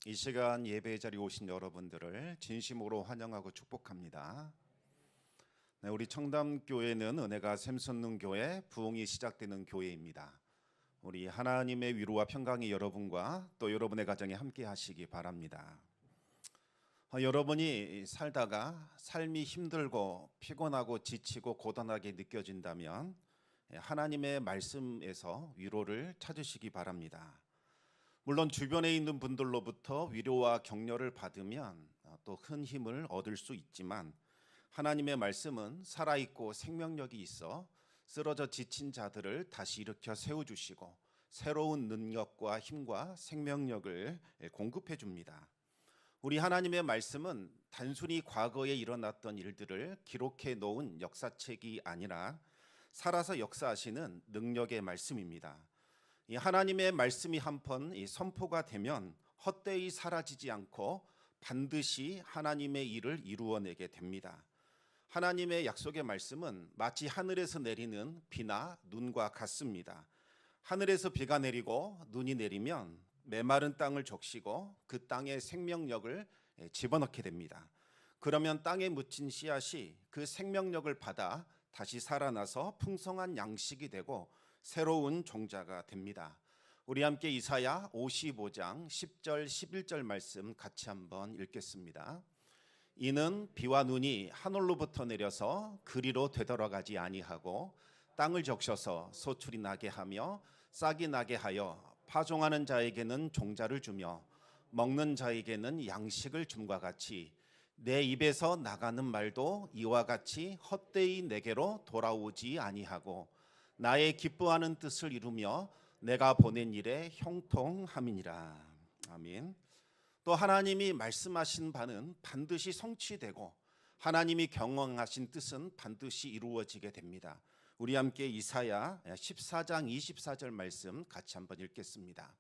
이 시간 예배 자리에 오신 여러분들을 진심으로 환영하고 축복합니다. 네, 우리 청담교회는 은혜가 샘솟는 교회, 부흥이 시작되는 교회입니다. 우리 하나님의 위로와 평강이 여러분과 또 여러분의 가정에 함께 하시기 바랍니다. 여러분이 살다가 삶이 힘들고 피곤하고 지치고 고단하게 느껴진다면 하나님의 말씀에서 위로를 찾으시기 바랍니다. 물론 주변에 있는 분들로부터 위로와 격려를 받으면 또 큰 힘을 얻을 수 있지만 하나님의 말씀은 살아있고 생명력이 있어 쓰러져 지친 자들을 다시 일으켜 세워주시고 새로운 능력과 힘과 생명력을 공급해 줍니다. 우리 하나님의 말씀은 단순히 과거에 일어났던 일들을 기록해 놓은 역사책이 아니라 살아서 역사하시는 능력의 말씀입니다. 이 하나님의 말씀이 한번 선포가 되면 헛되이 사라지지 않고 반드시 하나님의 일을 이루어내게 됩니다. 하나님의 약속의 말씀은 마치 하늘에서 내리는 비나 눈과 같습니다. 하늘에서 비가 내리고 눈이 내리면 메마른 땅을 적시고 그 땅에 생명력을 집어넣게 됩니다. 그러면 땅에 묻힌 씨앗이 그 생명력을 받아 다시 살아나서 풍성한 양식이 되고 새로운 종자가 됩니다. 우리 함께 이사야 55장 10절 11절 말씀 같이 한번 읽겠습니다. 이는 비와 눈이 하늘로부터 내려서 그리로 되돌아가지 아니하고 땅을 적셔서 소출이 나게 하며 싹이 나게 하여 파종하는 자에게는 종자를 주며 먹는 자에게는 양식을 줌과 같이 내 입에서 나가는 말도 이와 같이 헛되이 내게로 돌아오지 아니하고 나의 기뻐하는 뜻을 이루며 내가 보낸 일에 형통함이니라. 아멘. 또 하나님이 말씀하신 바는 반드시 성취되고 하나님이 경영하신 뜻은 반드시 이루어지게 됩니다. 우리 함께 이사야 14장 24절 말씀 같이 한번 읽겠습니다.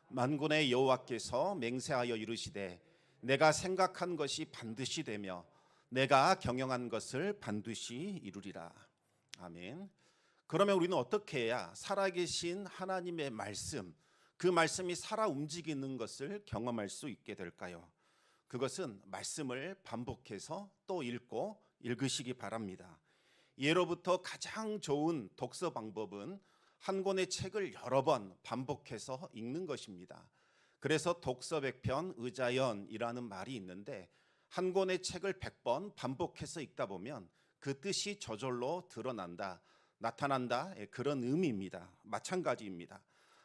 만군의 여호와께서 맹세하여 이르시되 내가 생각한 것이 반드시 되며 내가 경영한 것을 반드시 이루리라. 아멘. 그러면 우리는 어떻게 해야 살아계신 하나님의 말씀, 그 말씀이 살아 움직이는 것을 경험할 수 있게 될까요? 그것은 말씀을 반복해서 또 읽고 읽으시기 바랍니다. 예로부터 가장 좋은 독서 방법은 한 권의 책을 여러 번 반복해서 읽는 것입니다. 그래서 독서백편 의자연이라는 말이 있는데 한 권의 책을 100번 반복해서 읽다 보면 그 뜻이 저절로 드러난다, 나타난다, 그런 의미입니다. 마찬가지입니다.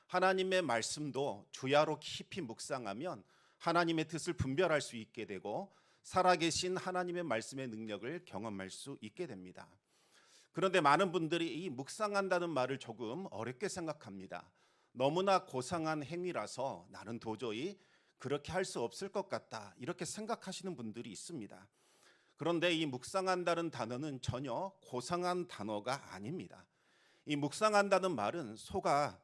하나님의 말씀도 주야로 깊이 묵상하면 하나님의 뜻을 분별할 수 있게 되고 살아계신 하나님의 말씀의 능력을 경험할 수 있게 됩니다. 그런데 많은 분들이 이 묵상한다는 말을 조금 어렵게 생각합니다. 너무나 고상한 행위라서 나는 도저히 그렇게 할 수 없을 것 같다, 이렇게 생각하시는 분들이 있습니다. 그런데 이 묵상한다는 단어는 전혀 고상한 단어가 아닙니다. 이 묵상한다는 말은 소가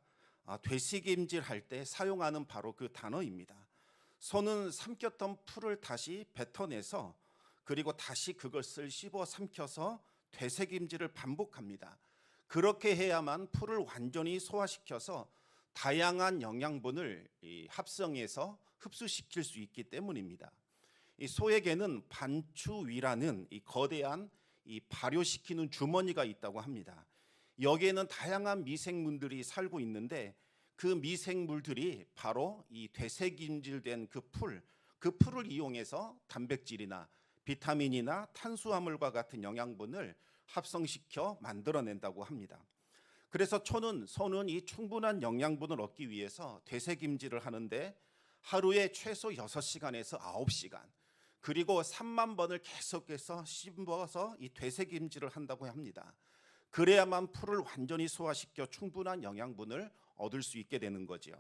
되새김질할 때 사용하는 바로 그 단어입니다. 소는 삼켰던 풀을 다시 뱉어내서 그리고 다시 그것을 씹어 삼켜서 되새김질을 반복합니다. 그렇게 해야만 풀을 완전히 소화시켜서 다양한 영양분을 합성해서 흡수시킬 수 있기 때문입니다. 이 소에게는 반추위라는 이 거대한 발효시키는 주머니가 있다고 합니다. 여기에는 다양한 미생물들이 살고 있는데 그 미생물들이 바로 이 되새김질된 그 풀을 이용해서 단백질이나 비타민이나 탄수화물과 같은 영양분을 합성시켜 만들어낸다고 합니다. 그래서 소는 이 충분한 영양분을 얻기 위해서 되새김질을 하는데 하루에 최소 6시간에서 9시간, 그리고 3만 번을 계속해서 씹어서 이 되새김질을 한다고 합니다. 그래야만 풀을 완전히 소화시켜 충분한 영양분을 얻을 수 있게 되는 거죠.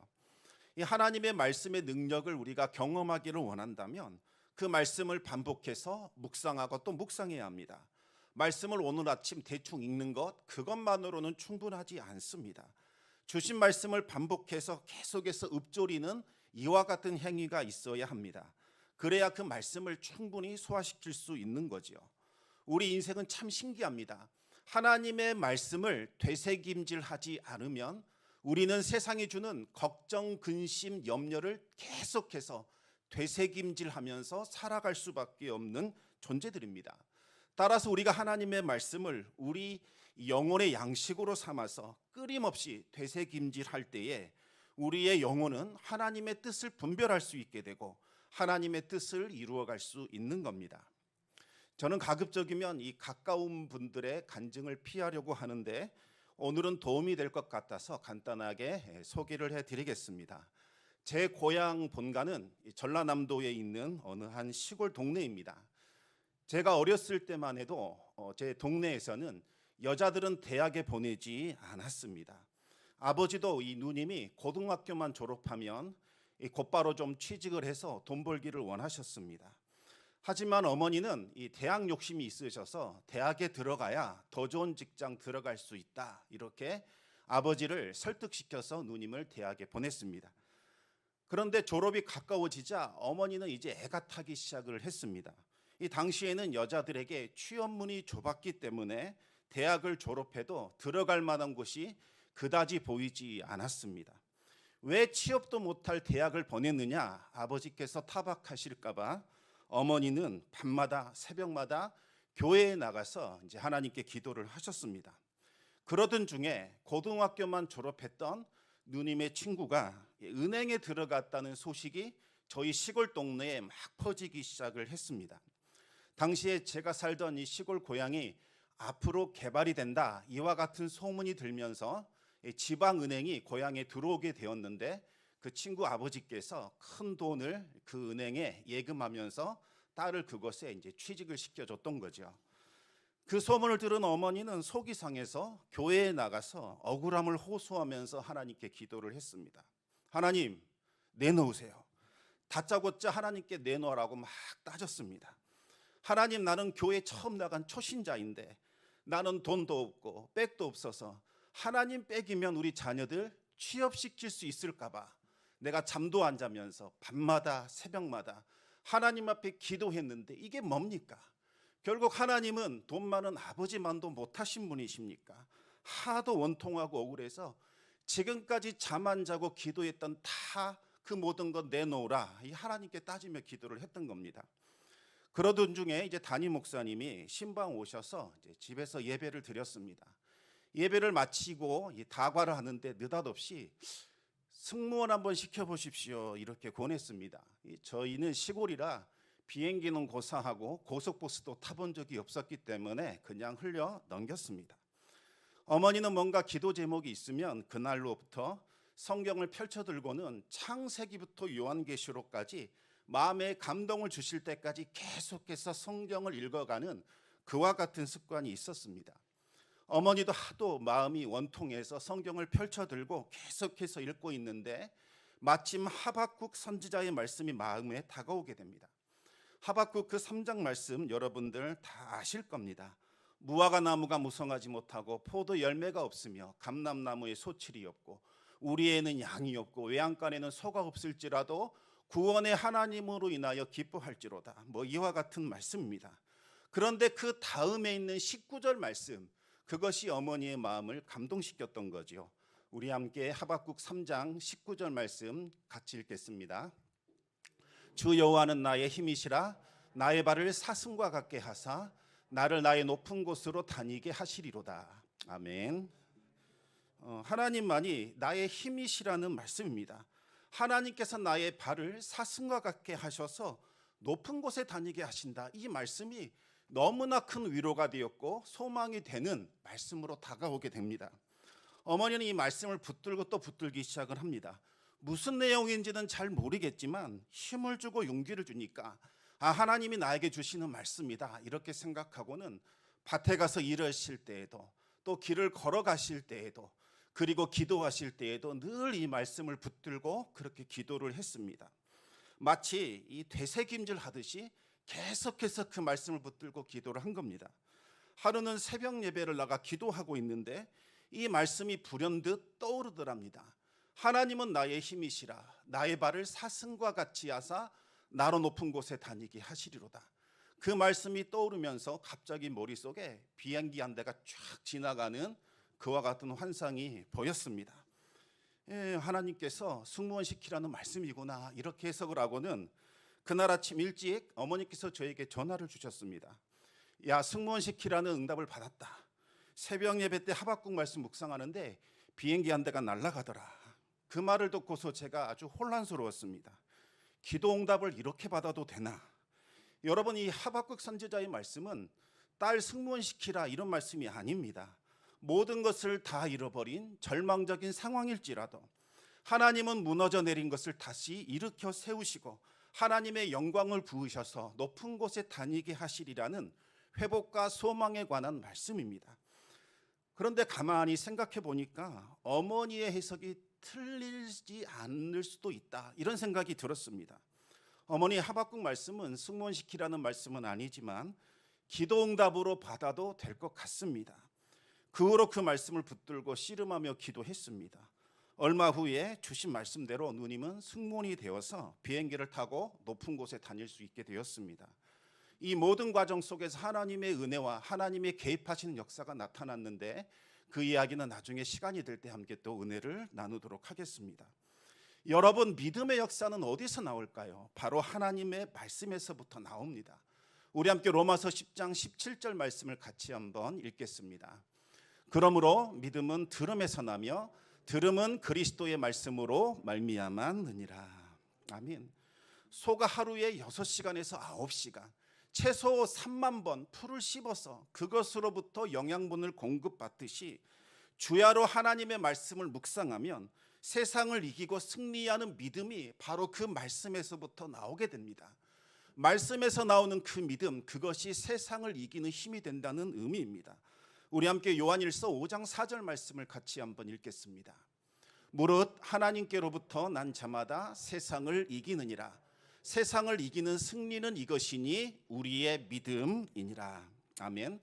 이 하나님의 말씀의 능력을 우리가 경험하기를 원한다면 그 말씀을 반복해서 묵상하고 또 묵상해야 합니다. 말씀을 오늘 아침 대충 읽는 것, 그것만으로는 충분하지 않습니다. 주신 말씀을 반복해서 계속해서 읊조리는 이와 같은 행위가 있어야 합니다. 그래야 그 말씀을 충분히 소화시킬 수 있는 거죠. 우리 인생은 참 신기합니다. 하나님의 말씀을 되새김질하지 않으면 우리는 세상이 주는 걱정, 근심, 염려를 계속해서 되새김질하면서 살아갈 수밖에 없는 존재들입니다. 따라서 우리가 하나님의 말씀을 우리 영혼의 양식으로 삼아서 끊임없이 되새김질할 때에 우리의 영혼은 하나님의 뜻을 분별할 수 있게 되고 하나님의 뜻을 이루어갈 수 있는 겁니다. 저는 가급적이면 이 가까운 분들의 간증을 피하려고 하는데 오늘은 도움이 될 것 같아서 간단하게 소개를 해드리겠습니다. 제 고향 본가는 전라남도에 있는 어느 한 시골 동네입니다. 제가 어렸을 때만 해도 제 동네에서는 여자들은 대학에 보내지 않았습니다. 아버지도 이 누님이 고등학교만 졸업하면 곧바로 좀 취직을 해서 돈 벌기를 원하셨습니다. 하지만 어머니는 이 대학 욕심이 있으셔서 대학에 들어가야 더 좋은 직장 들어갈 수 있다, 이렇게 아버지를 설득시켜서 누님을 대학에 보냈습니다. 그런데 졸업이 가까워지자 어머니는 이제 애가 타기 시작을 했습니다. 이 당시에는 여자들에게 취업문이 좁았기 때문에 대학을 졸업해도 들어갈 만한 곳이 그다지 보이지 않았습니다. 왜 취업도 못할 대학을 보냈느냐, 아버지께서 타박하실까 봐 어머니는 밤마다 새벽마다 교회에 나가서 이제 하나님께 기도를 하셨습니다. 그러던 중에 고등학교만 졸업했던 누님의 친구가 은행에 들어갔다는 소식이 저희 시골 동네에 막 퍼지기 시작을 했습니다. 당시에 제가 살던 이 시골 고향이 앞으로 개발이 된다, 이와 같은 소문이 들면서 지방은행이 고향에 들어오게 되었는데 그 친구 아버지께서 큰 돈을 그 은행에 예금하면서 딸을 그곳에 이제 취직을 시켜줬던 거죠. 그 소문을 들은 어머니는 속이 상해서 교회에 나가서 억울함을 호소하면서 하나님께 기도를 했습니다. 하나님, 내놓으세요. 다짜고짜 하나님께 내놓으라고 막 따졌습니다. 하나님, 나는 교회 처음 나간 초신자인데 나는 돈도 없고 백도 없어서 하나님 백이면 우리 자녀들 취업시킬 수 있을까 봐 내가 잠도 안 자면서 밤마다 새벽마다 하나님 앞에 기도했는데 이게 뭡니까? 결국 하나님은 돈 많은 아버지만도 못하신 분이십니까? 하도 원통하고 억울해서 지금까지 잠 안 자고 기도했던 다 그 모든 것 내놓으라, 이 하나님께 따지며 기도를 했던 겁니다. 그러던 중에 이제 담임 목사님이 신방 오셔서 이제 집에서 예배를 드렸습니다. 예배를 마치고 다과를 하는데 느닷없이 승무원 한번 시켜보십시오, 이렇게 권했습니다. 저희는 시골이라 비행기는 고사하고 고속버스도 타본 적이 없었기 때문에 그냥 흘려 넘겼습니다. 어머니는 뭔가 기도 제목이 있으면 그날로부터 성경을 펼쳐들고는 창세기부터 요한계시록까지 마음에 감동을 주실 때까지 계속해서 성경을 읽어가는 그와 같은 습관이 있었습니다. 어머니도 하도 마음이 원통해서 성경을 펼쳐들고 계속해서 읽고 있는데 마침 하박국 선지자의 말씀이 마음에 다가오게 됩니다. 하박국 그 3장 말씀 여러분들 다 아실 겁니다. 무화과 나무가 무성하지 못하고 포도 열매가 없으며 감람나무에 소출이 없고 우리에는 양이 없고 외양간에는 소가 없을지라도 구원의 하나님으로 인하여 기뻐할지로다, 뭐 이와 같은 말씀입니다. 그런데 그 다음에 있는 19절 말씀, 그것이 어머니의 마음을 감동시켰던 거죠. 우리 함께 하박국 3장 19절 말씀 같이 읽겠습니다. 주 여호와는 나의 힘이시라, 나의 발을 사슴과 같게 하사 나를 나의 높은 곳으로 다니게 하시리로다. 아멘. 하나님만이 나의 힘이시라는 말씀입니다. 하나님께서 나의 발을 사슴과 같게 하셔서 높은 곳에 다니게 하신다, 이 말씀이 너무나 큰 위로가 되었고 소망이 되는 말씀으로 다가오게 됩니다. 어머니는 이 말씀을 붙들고 또 붙들기 시작을 합니다. 무슨 내용인지는 잘 모르겠지만 힘을 주고 용기를 주니까 하나님이 나에게 주시는 말씀이다, 이렇게 생각하고는 밭에 가서 일하실 때에도 또 길을 걸어가실 때에도 그리고 기도하실 때에도 늘 이 말씀을 붙들고 그렇게 기도를 했습니다. 마치 이 되새김질 하듯이 계속해서 그 말씀을 붙들고 기도를 한 겁니다. 하루는 새벽 예배를 나가 기도하고 있는데 이 말씀이 불현듯 떠오르더랍니다. 하나님은 나의 힘이시라, 나의 발을 사슴과 같이 하사 나로 높은 곳에 다니게 하시리로다. 그 말씀이 떠오르면서 갑자기 머릿속에 비행기 한 대가 쫙 지나가는 그와 같은 환상이 보였습니다. 하나님께서 승무원 시키라는 말씀이구나, 이렇게 해석을 하고는 그날 아침 일찍 어머니께서 저에게 전화를 주셨습니다. 야, 승무원 시키라는 응답을 받았다. 새벽 예배 때 하박국 말씀 묵상하는데 비행기 한 대가 날아가더라. 그 말을 듣고서 제가 아주 혼란스러웠습니다. 기도 응답을 이렇게 받아도 되나? 여러분, 이 하박국 선지자의 말씀은 딸 승무원 시키라 이런 말씀이 아닙니다. 모든 것을 다 잃어버린 절망적인 상황일지라도 하나님은 무너져 내린 것을 다시 일으켜 세우시고 하나님의 영광을 부으셔서 높은 곳에 다니게 하시리라는 회복과 소망에 관한 말씀입니다. 그런데 가만히 생각해 보니까 어머니의 해석이 틀리지 않을 수도 있다, 이런 생각이 들었습니다. 어머니 하박국 말씀은 승무원시키라는 말씀은 아니지만 기도응답으로 받아도 될 것 같습니다. 그 후로 그 말씀을 붙들고 씨름하며 기도했습니다. 얼마 후에 주신 말씀대로 누님은 승무원이 되어서 비행기를 타고 높은 곳에 다닐 수 있게 되었습니다. 이 모든 과정 속에서 하나님의 은혜와 하나님의 개입하시는 역사가 나타났는데 그 이야기는 나중에 시간이 될 때 함께 또 은혜를 나누도록 하겠습니다. 여러분, 믿음의 역사는 어디서 나올까요? 바로 하나님의 말씀에서부터 나옵니다. 우리 함께 로마서 10장 17절 말씀을 같이 한번 읽겠습니다. 그러므로 믿음은 들음에서 나며 들음은 그리스도의 말씀으로 말미암았느니라. 아멘. 소가 하루에 6시간에서 9시간 최소 3만 번 풀을 씹어서 그것으로부터 영양분을 공급받듯이 주야로 하나님의 말씀을 묵상하면 세상을 이기고 승리하는 믿음이 바로 그 말씀에서부터 나오게 됩니다. 말씀에서 나오는 그 믿음, 그것이 세상을 이기는 힘이 된다는 의미입니다. 우리 함께 요한일서 5장 4절 말씀을 같이 한번 읽겠습니다. 무릇 하나님께로부터 난 자마다 세상을 이기느니라. 세상을 이기는 승리는 이것이니 우리의 믿음이니라. 아멘.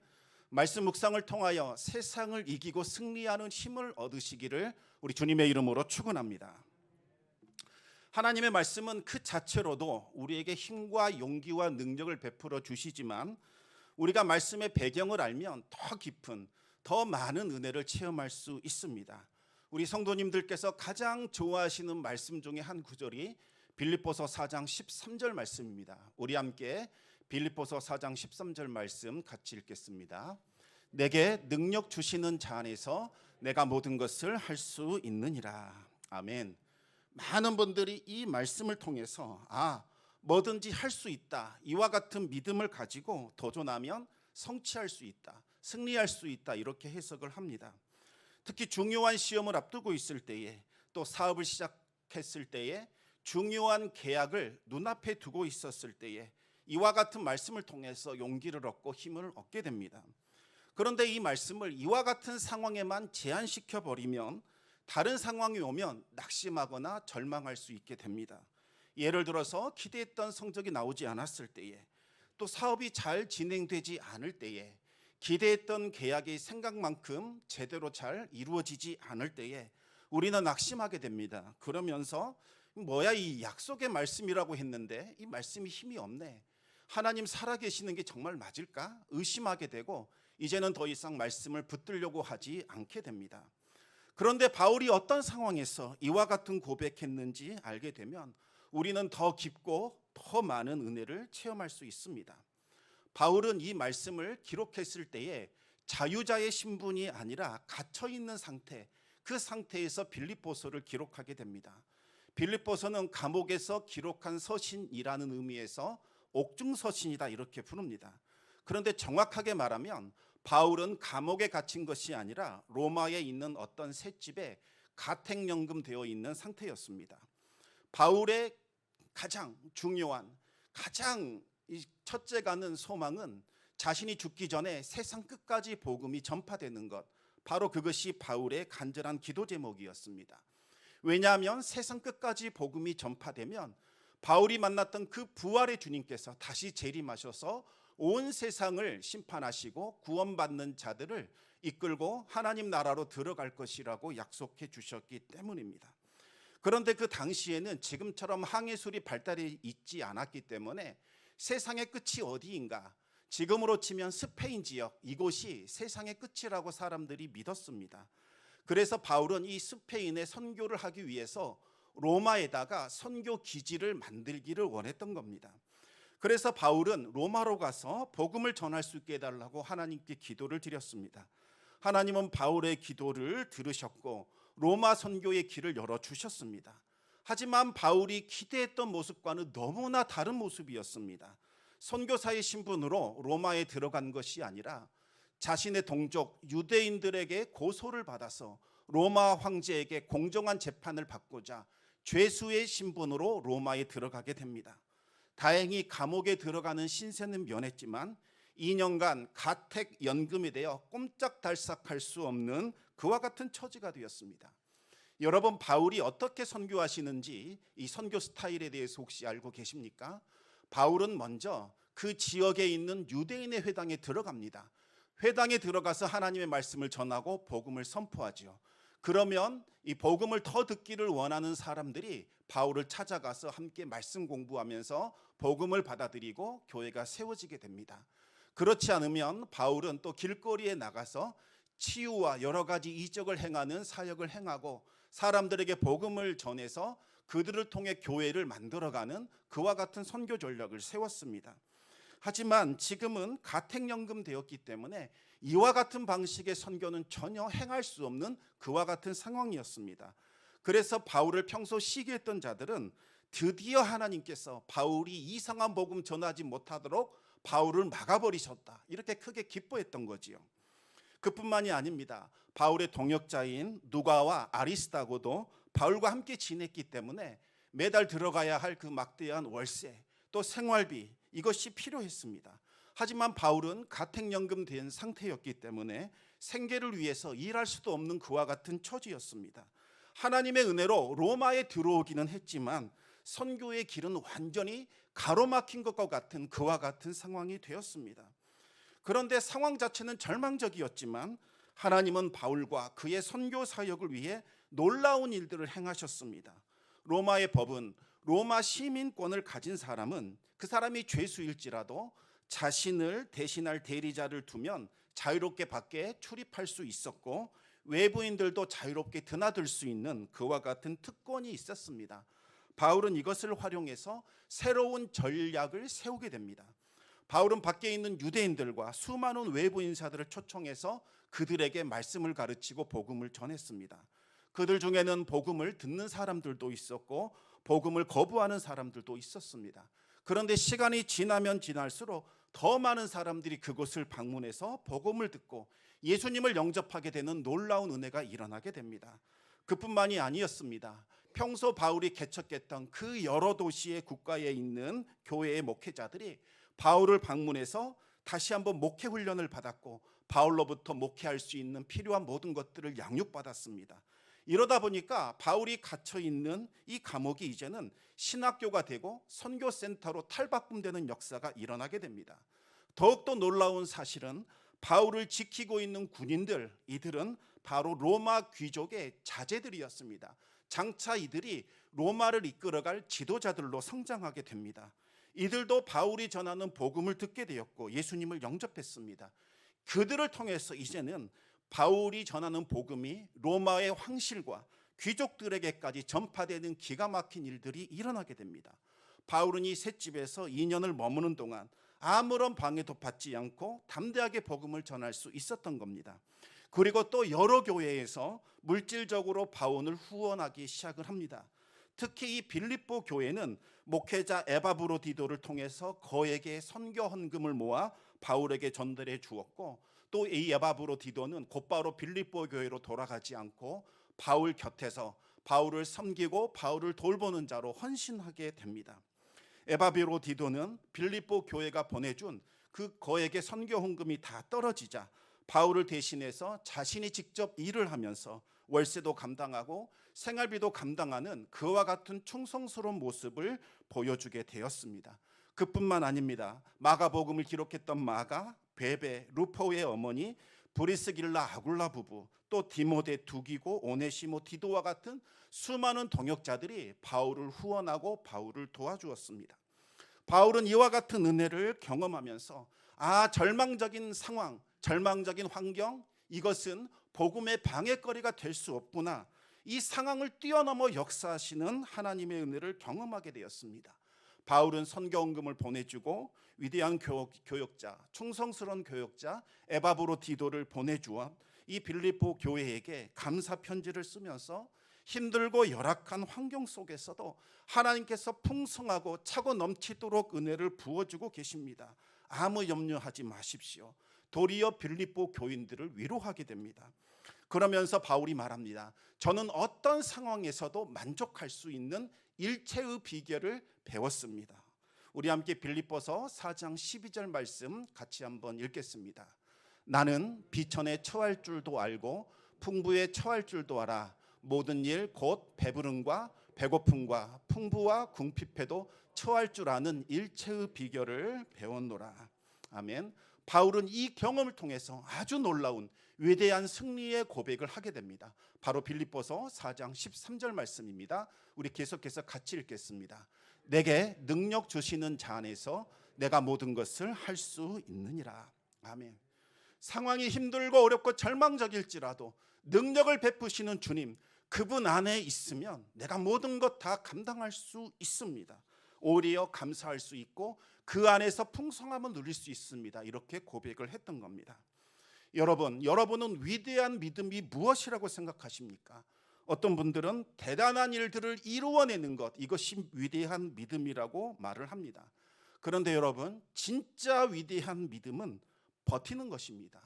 말씀 묵상을 통하여 세상을 이기고 승리하는 힘을 얻으시기를 우리 주님의 이름으로 축원합니다. 하나님의 말씀은 그 자체로도 우리에게 힘과 용기와 능력을 베풀어 주시지만 우리가 말씀의 배경을 알면 더 깊은, 더 많은 은혜를 체험할 수 있습니다. 우리 성도님들께서 가장 좋아하시는 말씀 중에 한 구절이 빌립보서 4장 13절 말씀입니다. 우리 함께 빌립보서 4장 13절 말씀 같이 읽겠습니다. 내게 능력 주시는 자 안에서 내가 모든 것을 할 수 있느니라. 아멘. 많은 분들이 이 말씀을 통해서 뭐든지 할 수 있다, 이와 같은 믿음을 가지고 도전하면 성취할 수 있다, 승리할 수 있다, 이렇게 해석을 합니다. 특히 중요한 시험을 앞두고 있을 때에, 또 사업을 시작했을 때에, 중요한 계약을 눈앞에 두고 있었을 때에 이와 같은 말씀을 통해서 용기를 얻고 힘을 얻게 됩니다. 그런데 이 말씀을 이와 같은 상황에만 제한시켜 버리면 다른 상황이 오면 낙심하거나 절망할 수 있게 됩니다. 예를 들어서 기대했던 성적이 나오지 않았을 때에, 또 사업이 잘 진행되지 않을 때에, 기대했던 계약이 생각만큼 제대로 잘 이루어지지 않을 때에 우리는 낙심하게 됩니다. 그러면서 뭐야, 이 약속의 말씀이라고 했는데 이 말씀이 힘이 없네, 하나님 살아계시는 게 정말 맞을까 의심하게 되고 이제는 더 이상 말씀을 붙들려고 하지 않게 됩니다. 그런데 바울이 어떤 상황에서 이와 같은 고백했는지 알게 되면 우리는 더 깊고 더 많은 은혜를 체험할 수 있습니다. 바울은 이 말씀을 기록했을 때에 자유자의 신분이 아니라 갇혀있는 상태, 그 상태에서 빌립보서를 기록하게 됩니다. 빌립보서는 감옥에서 기록한 서신이라는 의미에서 옥중서신이다, 이렇게 부릅니다. 그런데 정확하게 말하면 바울은 감옥에 갇힌 것이 아니라 로마에 있는 어떤 셋집에 가택연금되어 있는 상태였습니다. 바울의 가장 중요한, 가장 첫째 가는 소망은 자신이 죽기 전에 세상 끝까지 복음이 전파되는 것, 바로 그것이 바울의 간절한 기도 제목이었습니다. 왜냐하면 세상 끝까지 복음이 전파되면 바울이 만났던 그 부활의 주님께서 다시 재림하셔서 온 세상을 심판하시고 구원받는 자들을 이끌고 하나님 나라로 들어갈 것이라고 약속해 주셨기 때문입니다. 그런데 그 당시에는 지금처럼 항해술이 발달이 있지 않았기 때문에 세상의 끝이 어디인가, 지금으로 치면 스페인 지역, 이곳이 세상의 끝이라고 사람들이 믿었습니다. 그래서 바울은 이 스페인에 선교를 하기 위해서 로마에다가 선교 기지를 만들기를 원했던 겁니다. 그래서 바울은 로마로 가서 복음을 전할 수 있게 해달라고 하나님께 기도를 드렸습니다. 하나님은 바울의 기도를 들으셨고 로마 선교의 길을 열어주셨습니다. 하지만 바울이 기대했던 모습과는 너무나 다른 모습이었습니다. 선교사의 신분으로 로마에 들어간 것이 아니라 자신의 동족 유대인들에게 고소를 받아서 로마 황제에게 공정한 재판을 받고자 죄수의 신분으로 로마에 들어가게 됩니다. 다행히 감옥에 들어가는 신세는 면했지만 2년간 가택연금이 되어 꼼짝달싹할 수 없는 그와 같은 처지가 되었습니다. 여러분, 바울이 어떻게 선교하시는지 이 선교 스타일에 대해서 혹시 알고 계십니까? 바울은 먼저 그 지역에 있는 유대인의 회당에 들어갑니다. 회당에 들어가서 하나님의 말씀을 전하고 복음을 선포하죠. 그러면 이 복음을 더 듣기를 원하는 사람들이 바울을 찾아가서 함께 말씀 공부하면서 복음을 받아들이고 교회가 세워지게 됩니다. 그렇지 않으면 바울은 또 길거리에 나가서 치유와 여러 가지 이적을 행하는 사역을 행하고 사람들에게 복음을 전해서 그들을 통해 교회를 만들어가는 그와 같은 선교 전략을 세웠습니다. 하지만 지금은 가택연금 되었기 때문에 이와 같은 방식의 선교는 전혀 행할 수 없는 그와 같은 상황이었습니다. 그래서 바울을 평소 시기했던 자들은 드디어 하나님께서 바울이 이상한 복음 전하지 못하도록 바울을 막아버리셨다, 이렇게 크게 기뻐했던 거지요. 그뿐만이 아닙니다. 바울의 동역자인 누가와 아리스다고도 바울과 함께 지냈기 때문에 매달 들어가야 할 그 막대한 월세 또 생활비, 이것이 필요했습니다. 하지만 바울은 가택연금 된 상태였기 때문에 생계를 위해서 일할 수도 없는 그와 같은 처지였습니다. 하나님의 은혜로 로마에 들어오기는 했지만 선교의 길은 완전히 가로막힌 것과 같은 그와 같은 상황이 되었습니다. 그런데 상황 자체는 절망적이었지만 하나님은 바울과 그의 선교 사역을 위해 놀라운 일들을 행하셨습니다. 로마의 법은 로마 시민권을 가진 사람은 그 사람이 죄수일지라도 자신을 대신할 대리자를 두면 자유롭게 밖에 출입할 수 있었고 외부인들도 자유롭게 드나들 수 있는 그와 같은 특권이 있었습니다. 바울은 이것을 활용해서 새로운 전략을 세우게 됩니다. 바울은 밖에 있는 유대인들과 수많은 외부 인사들을 초청해서 그들에게 말씀을 가르치고 복음을 전했습니다. 그들 중에는 복음을 듣는 사람들도 있었고 복음을 거부하는 사람들도 있었습니다. 그런데 시간이 지나면 지날수록 더 많은 사람들이 그곳을 방문해서 복음을 듣고 예수님을 영접하게 되는 놀라운 은혜가 일어나게 됩니다. 그뿐만이 아니었습니다. 평소 바울이 개척했던 그 여러 도시의 국가에 있는 교회의 목회자들이 바울을 방문해서 다시 한번 목회 훈련을 받았고 바울로부터 목회할 수 있는 필요한 모든 것들을 양육받았습니다. 이러다 보니까 바울이 갇혀 있는 이 감옥이 이제는 신학교가 되고 선교센터로 탈바꿈되는 역사가 일어나게 됩니다. 더욱더 놀라운 사실은 바울을 지키고 있는 군인들, 이들은 바로 로마 귀족의 자제들이었습니다. 장차 이들이 로마를 이끌어갈 지도자들로 성장하게 됩니다. 이들도 바울이 전하는 복음을 듣게 되었고 예수님을 영접했습니다. 그들을 통해서 이제는 바울이 전하는 복음이 로마의 황실과 귀족들에게까지 전파되는 기가 막힌 일들이 일어나게 됩니다. 바울은 이 셋집에서 2년을 머무는 동안 아무런 방해도 받지 않고 담대하게 복음을 전할 수 있었던 겁니다. 그리고 또 여러 교회에서 물질적으로 바울을 후원하기 시작을 합니다. 특히 이 빌립보 교회는 목회자 에바브로디도를 통해서 거액의 선교 헌금을 모아 바울에게 전달해 주었고 또 이 에바브로디도는 곧바로 빌립보 교회로 돌아가지 않고 바울 곁에서 바울을 섬기고 바울을 돌보는 자로 헌신하게 됩니다. 에바브로디도는 빌립보 교회가 보내준 그 거액의 선교 헌금이 다 떨어지자 바울을 대신해서 자신이 직접 일을 하면서 월세도 감당하고 생활비도 감당하는 그와 같은 충성스러운 모습을 보여주게 되었습니다. 그뿐만 아닙니다. 마가복음을 기록했던 마가, 베베, 루포의 어머니, 브리스길라 아굴라 부부, 또 디모데 두기고, 오네시모 디도와 같은 수많은 동역자들이 바울을 후원하고 바울을 도와주었습니다. 바울은 이와 같은 은혜를 경험하면서 절망적인 상황, 절망적인 환경, 이것은 복음의 방해거리가 될 수 없구나. 이 상황을 뛰어넘어 역사하시는 하나님의 은혜를 경험하게 되었습니다. 바울은 선교헌금을 보내주고 위대한 교역자, 충성스러운 교역자 에바브로디도를 보내주어 이 빌립보 교회에게 감사 편지를 쓰면서 힘들고 열악한 환경 속에서도 하나님께서 풍성하고 차고 넘치도록 은혜를 부어주고 계십니다. 아무 염려하지 마십시오. 도리어 빌립보 교인들을 위로하게 됩니다. 그러면서 바울이 말합니다. 저는 어떤 상황에서도 만족할 수 있는 일체의 비결을 배웠습니다. 우리 함께 빌립보서 4장 12절 말씀 같이 한번 읽겠습니다. 나는 비천에 처할 줄도 알고 풍부에 처할 줄도 알아. 모든 일 곧 배부름과 배고픔과 풍부와 궁핍해도 처할 줄 아는 일체의 비결을 배웠노라. 아멘. 바울은 이 경험을 통해서 아주 놀라운 위대한 승리의 고백을 하게 됩니다. 바로 빌립보서 4장 13절 말씀입니다. 우리 계속해서 같이 읽겠습니다. 내게 능력 주시는 자 안에서 내가 모든 것을 할 수 있느니라. 아멘. 상황이 힘들고 어렵고 절망적일지라도 능력을 베푸시는 주님, 그분 안에 있으면 내가 모든 것 다 감당할 수 있습니다. 오히려 감사할 수 있고 그 안에서 풍성함을 누릴 수 있습니다. 이렇게 고백을 했던 겁니다. 여러분은 위대한 믿음이 무엇이라고 생각하십니까? 어떤 분들은 대단한 일들을 이루어내는 것, 이것이 위대한 믿음이라고 말을 합니다. 그런데 여러분, 진짜 위대한 믿음은 버티는 것입니다.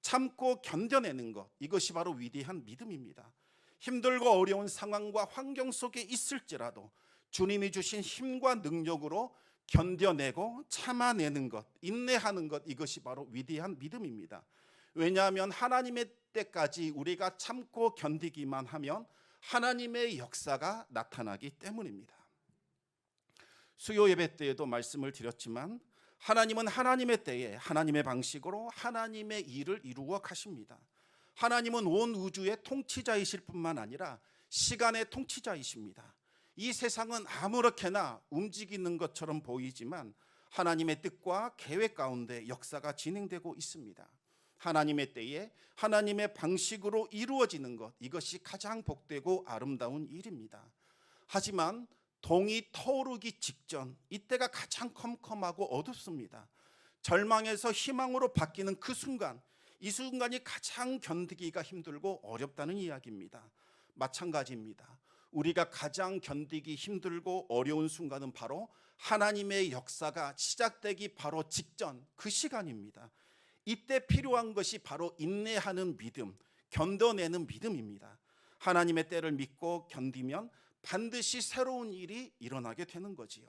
참고 견뎌내는 것, 이것이 바로 위대한 믿음입니다. 힘들고 어려운 상황과 환경 속에 있을지라도 주님이 주신 힘과 능력으로 견뎌내고 참아내는 것, 인내하는 것, 이것이 바로 위대한 믿음입니다. 왜냐하면 하나님의 때까지 우리가 참고 견디기만 하면 하나님의 역사가 나타나기 때문입니다. 수요 예배 때에도 말씀을 드렸지만 하나님은 하나님의 때에 하나님의 방식으로 하나님의 일을 이루어 가십니다. 하나님은 온 우주의 통치자이실 뿐만 아니라 시간의 통치자이십니다. 이 세상은 아무렇게나 움직이는 것처럼 보이지만 하나님의 뜻과 계획 가운데 역사가 진행되고 있습니다. 하나님의 때에 하나님의 방식으로 이루어지는 것, 이것이 가장 복되고 아름다운 일입니다. 하지만 동이 터오르기 직전, 이때가 가장 컴컴하고 어둡습니다. 절망에서 희망으로 바뀌는 그 순간, 이 순간이 가장 견디기가 힘들고 어렵다는 이야기입니다. 마찬가지입니다. 우리가 가장 견디기 힘들고 어려운 순간은 바로 하나님의 역사가 시작되기 바로 직전, 그 시간입니다. 이때 필요한 것이 바로 인내하는 믿음, 견뎌내는 믿음입니다. 하나님의 때를 믿고 견디면 반드시 새로운 일이 일어나게 되는 거지요.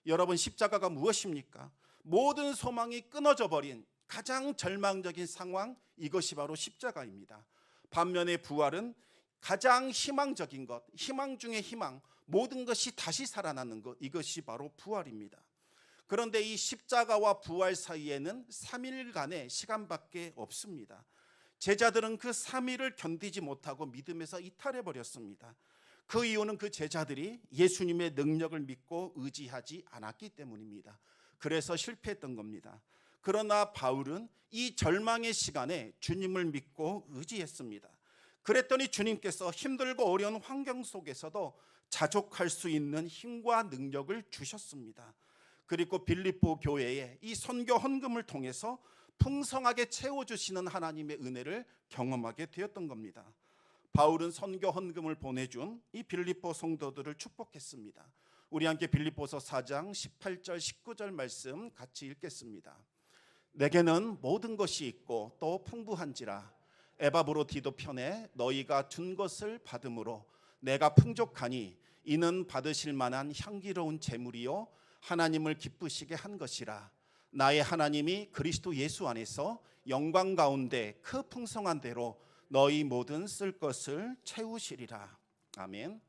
여러분, 십자가가 무엇입니까? 모든 소망이 끊어져 버린 가장 절망적인 상황, 이것이 바로 십자가입니다. 반면에 부활은 가장 희망적인 것, 희망 중에 희망, 모든 것이 다시 살아나는 것, 이것이 바로 부활입니다. 그런데 이 십자가와 부활 사이에는 3일간의 시간밖에 없습니다. 제자들은 그 3일을 견디지 못하고 믿음에서 이탈해 버렸습니다. 그 이유는 그 제자들이 예수님의 능력을 믿고 의지하지 않았기 때문입니다. 그래서 실패했던 겁니다. 그러나 바울은 이 절망의 시간에 주님을 믿고 의지했습니다. 그랬더니 주님께서 힘들고 어려운 환경 속에서도 자족할 수 있는 힘과 능력을 주셨습니다. 그리고 빌립보 교회에 이 선교 헌금을 통해서 풍성하게 채워주시는 하나님의 은혜를 경험하게 되었던 겁니다. 바울은 선교 헌금을 보내준 이 빌립보 성도들을 축복했습니다. 우리 함께 빌립보서 4장 18절 19절 말씀 같이 읽겠습니다. 내게는 모든 것이 있고 또 풍부한지라 에바브로디도 편에 너희가 준 것을 받음으로 내가 풍족하니 이는 받으실 만한 향기로운 제물이요 하나님을 기쁘시게 한 것이라. 나의 하나님이 그리스도 예수 안에서 영광 가운데 그 풍성한 대로 너희 모든 쓸 것을 채우시리라. 아멘.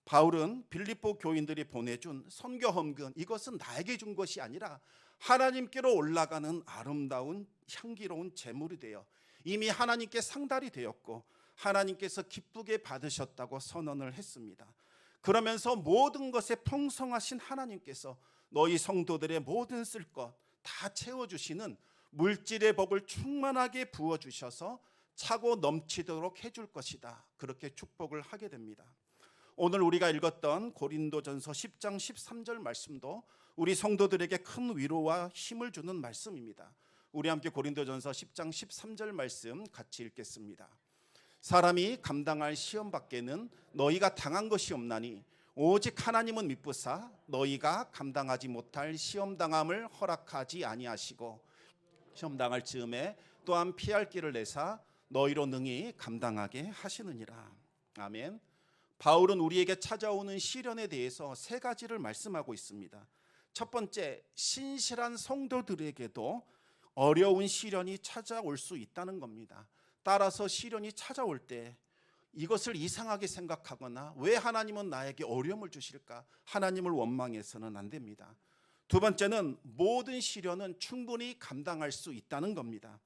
바울은 빌립보 교인들이 보내준 선교 헌금, 이것은 나에게 준 것이 아니라 하나님께로 올라가는 아름다운 향기로운 제물이 되어 이미 하나님께 상달이 되었고 하나님께서 기쁘게 받으셨다고 선언을 했습니다. 그러면서 모든 것에 풍성하신 하나님께서 너희 성도들의 모든 쓸 것 다 채워주시는 물질의 복을 충만하게 부어주셔서 차고 넘치도록 해줄 것이다. 그렇게 축복을 하게 됩니다. 오늘 우리가 읽었던 고린도전서 10장 13절 말씀도 우리 성도들에게 큰 위로와 힘을 주는 말씀입니다. 우리 함께 고린도전서 10장 13절 말씀 같이 읽겠습니다. 사람이 감당할 시험 밖에는 너희가 당한 것이 없나니 오직 하나님은 미쁘사 너희가 감당하지 못할 시험 당함을 허락하지 아니하시고 시험 당할 즈음에 또한 피할 길을 내사 너희로 능히 감당하게 하시느니라. 아멘. 바울은 우리에게 찾아오는 시련에 대해서 세 가지를 말씀하고 있습니다. 첫 번째, 신실한 성도들에게도 어려운 시련이 찾아올 수 있다는 겁니다. 따라서 시련이 찾아올 때 이것을 이상하게 생각하거나 왜 하나님은 나에게 어려움을 주실까? 하나님을 원망해서는 안 됩니다. 두 번째는 모든 시련은 충분히 감당할 수 있다는 겁니다.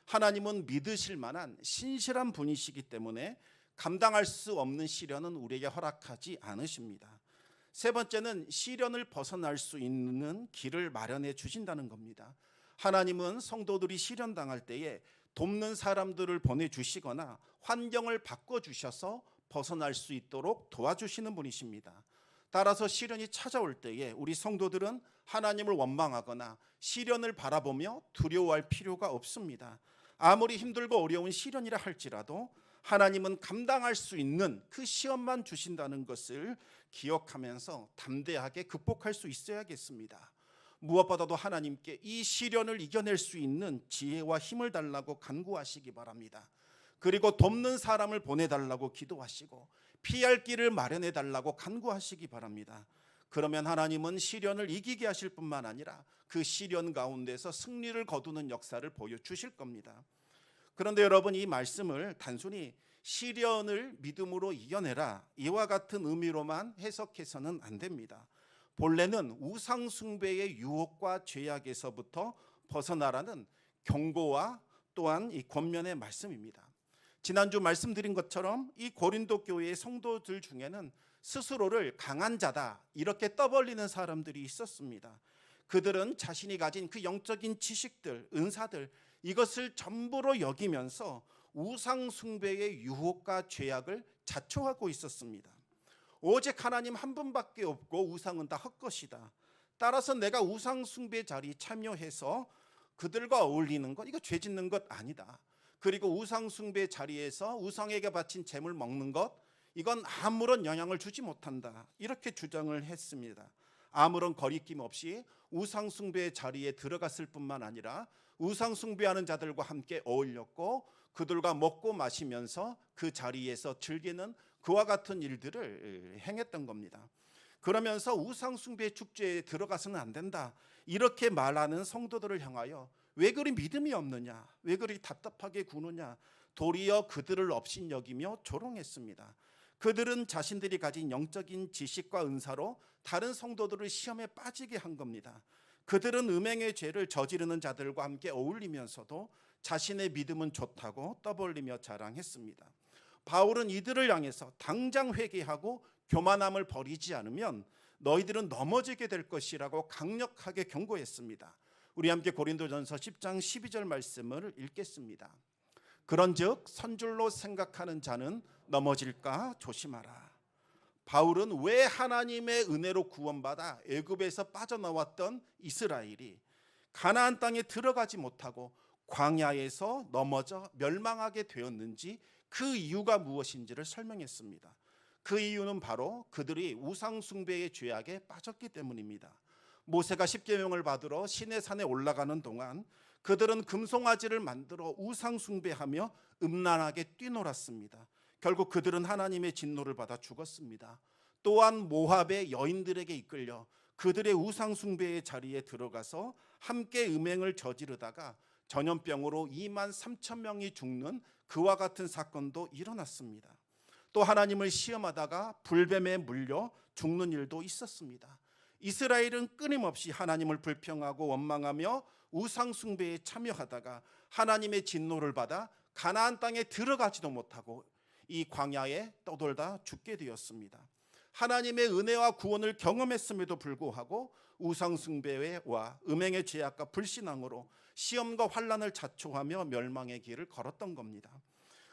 하나님은 믿으실 만한 신실한 분이시기 때문에 감당할 수 없는 시련은 우리에게 허락하지 않으십니다. 세 번째는 시련을 벗어날 수 있는 길을 마련해 주신다는 겁니다. 하나님은 성도들이 시련 당할 때에 돕는 사람들을 보내주시거나 환경을 바꿔주셔서 벗어날 수 있도록 도와주시는 분이십니다. 따라서 시련이 찾아올 때에 우리 성도들은 하나님을 원망하거나 시련을 바라보며 두려워할 필요가 없습니다. 아무리 힘들고 어려운 시련이라 할지라도 하나님은 감당할 수 있는 그 시험만 주신다는 것을 기억하면서 담대하게 극복할 수 있어야겠습니다. 무엇보다도 하나님께 이 시련을 이겨낼 수 있는 지혜와 힘을 달라고 간구하시기 바랍니다. 그리고 돕는 사람을 보내달라고 기도하시고 피할 길을 마련해 달라고 간구하시기 바랍니다. 그러면 하나님은 시련을 이기게 하실 뿐만 아니라 그 시련 가운데서 승리를 거두는 역사를 보여주실 겁니다. 그런데 여러분, 이 말씀을 단순히 시련을 믿음으로 이겨내라 이와 같은 의미로만 해석해서는 안 됩니다. 본래는 우상 숭배의 유혹과 죄악에서부터 벗어나라는 경고와 또한 이 권면의 말씀입니다. 지난주 말씀드린 것처럼 이 고린도 교회의 성도들 중에는 스스로를 강한 자다 이렇게 떠벌리는 사람들이 있었습니다. 그들은 자신이 가진 그 영적인 지식들, 은사들 이것을 전부로 여기면서 우상 숭배의 유혹과 죄악을 자초하고 있었습니다. 오직 하나님 한 분밖에 없고 우상은 다 헛것이다. 따라서 내가 우상 숭배 자리에 참여해서 그들과 어울리는 것, 이거 죄 짓는 것 아니다. 그리고 우상 숭배 자리에서 우상에게 바친 재물 먹는 것, 이건 아무런 영향을 주지 못한다. 이렇게 주장을 했습니다. 아무런 거리낌 없이 우상 숭배 자리에 들어갔을 뿐만 아니라 우상 숭배하는 자들과 함께 어울렸고 그들과 먹고 마시면서 그 자리에서 즐기는 그와 같은 일들을 행했던 겁니다. 그러면서 우상 숭배 축제에 들어가서는 안 된다 이렇게 말하는 성도들을 향하여 왜 그리 믿음이 없느냐, 왜 그리 답답하게 구느냐, 도리어 그들을 업신여기며 조롱했습니다. 그들은 자신들이 가진 영적인 지식과 은사로 다른 성도들을 시험에 빠지게 한 겁니다. 그들은 음행의 죄를 저지르는 자들과 함께 어울리면서도 자신의 믿음은 좋다고 떠벌리며 자랑했습니다. 바울은 이들을 향해서 당장 회개하고 교만함을 버리지 않으면 너희들은 넘어지게 될 것이라고 강력하게 경고했습니다. 우리 함께 고린도전서 10장 12절 말씀을 읽겠습니다. 그런즉 선줄로 생각하는 자는 넘어질까 조심하라. 바울은 왜 하나님의 은혜로 구원받아 애굽에서 빠져나왔던 이스라엘이 가나안 땅에 들어가지 못하고 광야에서 넘어져 멸망하게 되었는지 그 이유가 무엇인지를 설명했습니다. 그 이유는 바로 그들이 우상 숭배의 죄악에 빠졌기 때문입니다. 모세가 십계명을 받으러 시내산에 올라가는 동안 그들은 금송아지를 만들어 우상 숭배하며 음란하게 뛰놀았습니다. 결국 그들은 하나님의 진노를 받아 죽었습니다. 또한 모압의 여인들에게 이끌려 그들의 우상 숭배의 자리에 들어가서 함께 음행을 저지르다가 전염병으로 2만 3천 명이 죽는 그와 같은 사건도 일어났습니다. 또 하나님을 시험하다가 불뱀에 물려 죽는 일도 있었습니다. 이스라엘은 끊임없이 하나님을 불평하고 원망하며 우상 숭배에 참여하다가 하나님의 진노를 받아 가나안 땅에 들어가지도 못하고 이 광야에 떠돌다 죽게 되었습니다. 하나님의 은혜와 구원을 경험했음에도 불구하고 우상 숭배와 음행의 죄악과 불신앙으로 시험과 환난을 자초하며 멸망의 길을 걸었던 겁니다.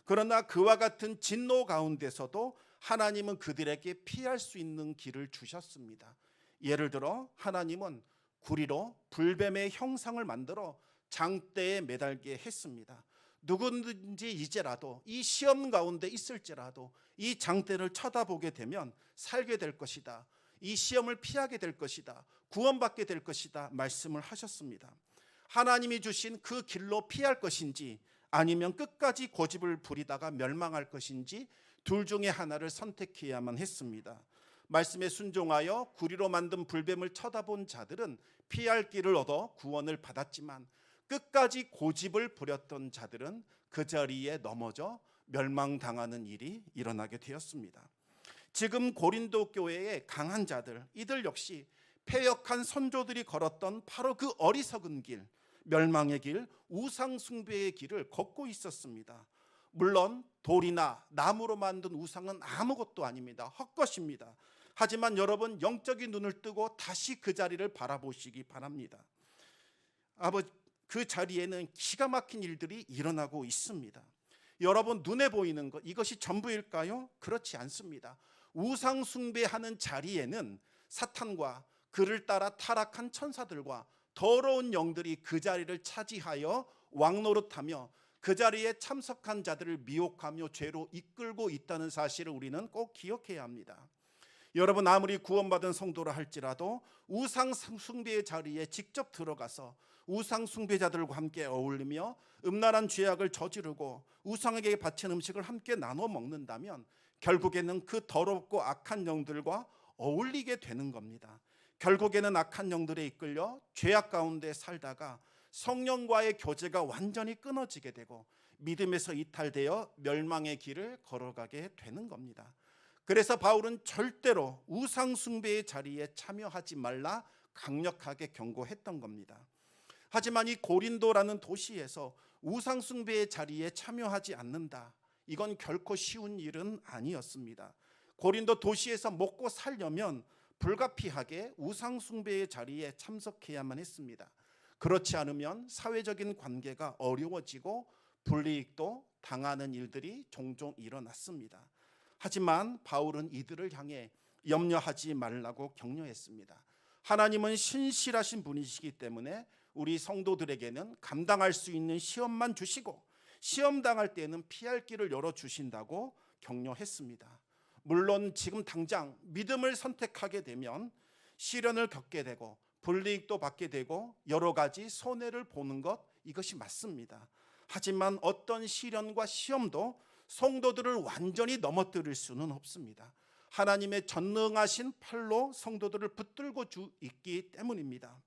그러나 그와 같은 진노 가운데서도 하나님은 그들에게 피할 수 있는 길을 주셨습니다. 예를 들어 하나님은 구리로 불뱀의 형상을 만들어 장대에 매달게 했습니다. 누구든지 이제라도 이 시험 가운데 있을지라도 이 장대를 쳐다보게 되면 살게 될 것이다. 이 시험을 피하게 될 것이다. 구원받게 될 것이다. 말씀을 하셨습니다. 하나님이 주신 그 길로 피할 것인지 아니면 끝까지 고집을 부리다가 멸망할 것인지 둘 중에 하나를 선택해야만 했습니다. 말씀에 순종하여 구리로 만든 불뱀을 쳐다본 자들은 피할 길을 얻어 구원을 받았지만 끝까지 고집을 부렸던 자들은 그 자리에 넘어져 멸망당하는 일이 일어나게 되었습니다. 지금 고린도 교회의 강한 자들, 이들 역시 패역한 선조들이 걸었던 바로 그 어리석은 길, 멸망의 길, 우상 숭배의 길을 걷고 있었습니다. 물론 돌이나 나무로 만든 우상은 아무것도 아닙니다. 헛것입니다. 하지만 여러분 영적인 눈을 뜨고 다시 그 자리를 바라보시기 바랍니다. 그 자리에는 기가 막힌 일들이 일어나고 있습니다. 여러분 눈에 보이는 것 이것이 전부일까요? 그렇지 않습니다. 우상 숭배하는 자리에는 사탄과 그를 따라 타락한 천사들과 더러운 영들이 그 자리를 차지하여 왕노릇하며 그 자리에 참석한 자들을 미혹하며 죄로 이끌고 있다는 사실을 우리는 꼭 기억해야 합니다. 여러분 아무리 구원받은 성도라 할지라도 우상 숭배의 자리에 직접 들어가서 우상 숭배자들과 함께 어울리며 음란한 죄악을 저지르고 우상에게 바친 음식을 함께 나눠 먹는다면 결국에는 그 더럽고 악한 영들과 어울리게 되는 겁니다. 결국에는 악한 영들에 이끌려 죄악 가운데 살다가 성령과의 교제가 완전히 끊어지게 되고 믿음에서 이탈되어 멸망의 길을 걸어가게 되는 겁니다. 그래서 바울은 절대로 우상 숭배의 자리에 참여하지 말라 강력하게 경고했던 겁니다. 하지만 이 고린도라는 도시에서 우상 숭배의 자리에 참여하지 않는다. 이건 결코 쉬운 일은 아니었습니다. 고린도 도시에서 먹고 살려면 불가피하게 우상 숭배의 자리에 참석해야만 했습니다. 그렇지 않으면 사회적인 관계가 어려워지고 불이익도 당하는 일들이 종종 일어났습니다. 하지만 바울은 이들을 향해 염려하지 말라고 격려했습니다. 하나님은 신실하신 분이시기 때문에 우리 성도들에게는 감당할 수 있는 시험만 주시고 시험 당할 때는 피할 길을 열어주신다고 격려했습니다. 물론 지금 당장 믿음을 선택하게 되면 시련을 겪게 되고 불이익도 받게 되고 여러 가지 손해를 보는 것 이것이 맞습니다. 하지만 어떤 시련과 시험도 성도들을 완전히 넘어뜨릴 수는 없습니다. 하나님의 전능하신 팔로 성도들을 붙들고 있기 때문입니다.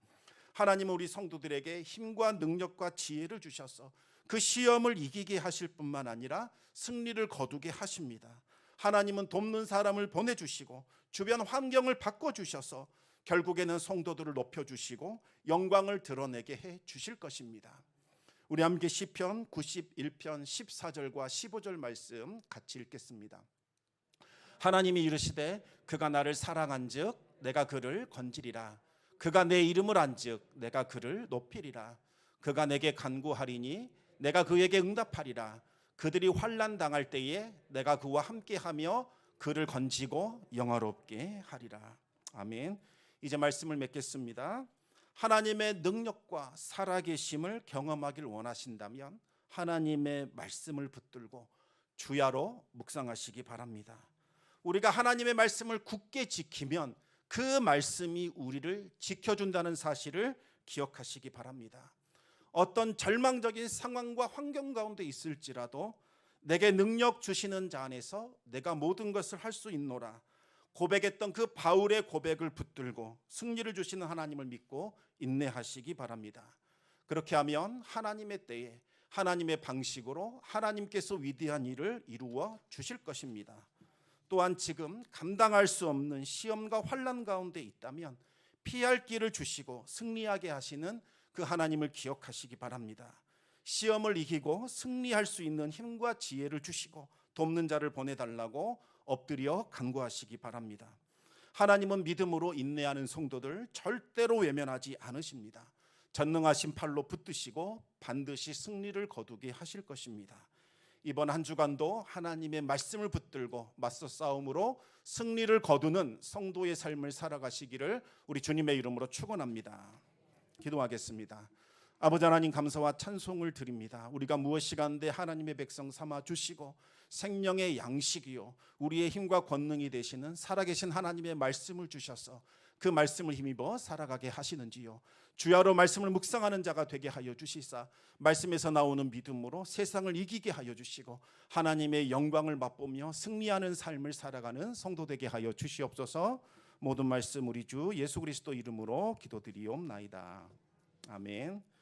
하나님은 우리 성도들에게 힘과 능력과 지혜를 주셔서 그 시험을 이기게 하실 뿐만 아니라 승리를 거두게 하십니다. 하나님은 돕는 사람을 보내주시고 주변 환경을 바꿔주셔서 결국에는 성도들을 높여주시고 영광을 드러내게 해 주실 것입니다. 우리 함께 시편 91편 14절과 15절 말씀 같이 읽겠습니다. 하나님이 이르시되 그가 나를 사랑한즉 내가 그를 건지리라. 그가 내 이름을 안즉 내가 그를 높이리라. 그가 내게 간구하리니 내가 그에게 응답하리라. 그들이 환난 당할 때에 내가 그와 함께하며 그를 건지고 영화롭게 하리라. 아멘. 이제 말씀을 맺겠습니다. 하나님의 능력과 살아계심을 경험하길 원하신다면 하나님의 말씀을 붙들고 주야로 묵상하시기 바랍니다. 우리가 하나님의 말씀을 굳게 지키면 그 말씀이 우리를 지켜준다는 사실을 기억하시기 바랍니다. 어떤 절망적인 상황과 환경 가운데 있을지라도 내게 능력 주시는 자 안에서 내가 모든 것을 할 수 있노라 고백했던 그 바울의 고백을 붙들고 승리를 주시는 하나님을 믿고 인내하시기 바랍니다. 그렇게 하면 하나님의 때에 하나님의 방식으로 하나님께서 위대한 일을 이루어 주실 것입니다. 또한 지금 감당할 수 없는 시험과 환난 가운데 있다면 피할 길을 주시고 승리하게 하시는 그 하나님을 기억하시기 바랍니다. 시험을 이기고 승리할 수 있는 힘과 지혜를 주시고 돕는 자를 보내달라고 엎드려 간구하시기 바랍니다. 하나님은 믿음으로 인내하는 성도들 절대로 외면하지 않으십니다. 전능하신 팔로 붙드시고 반드시 승리를 거두게 하실 것입니다. 이번 한 주간도 하나님의 말씀을 붙들고 맞서 싸움으로 승리를 거두는 성도의 삶을 살아가시기를 우리 주님의 이름으로 축원합니다. 기도하겠습니다. 아버지 하나님, 감사와 찬송을 드립니다. 우리가 무엇이간데 하나님의 백성 삼아 주시고 생명의 양식이요 우리의 힘과 권능이 되시는 살아계신 하나님의 말씀을 주셔서 그 말씀을 힘입어 살아가게 하시는지요. 주야로 말씀을 묵상하는 자가 되게 하여 주시사 말씀에서 나오는 믿음으로 세상을 이기게 하여 주시고 하나님의 영광을 맛보며 승리하는 삶을 살아가는 성도 되게 하여 주시옵소서. 모든 말씀 우리 주 예수 그리스도 이름으로 기도드리옵나이다. 아멘.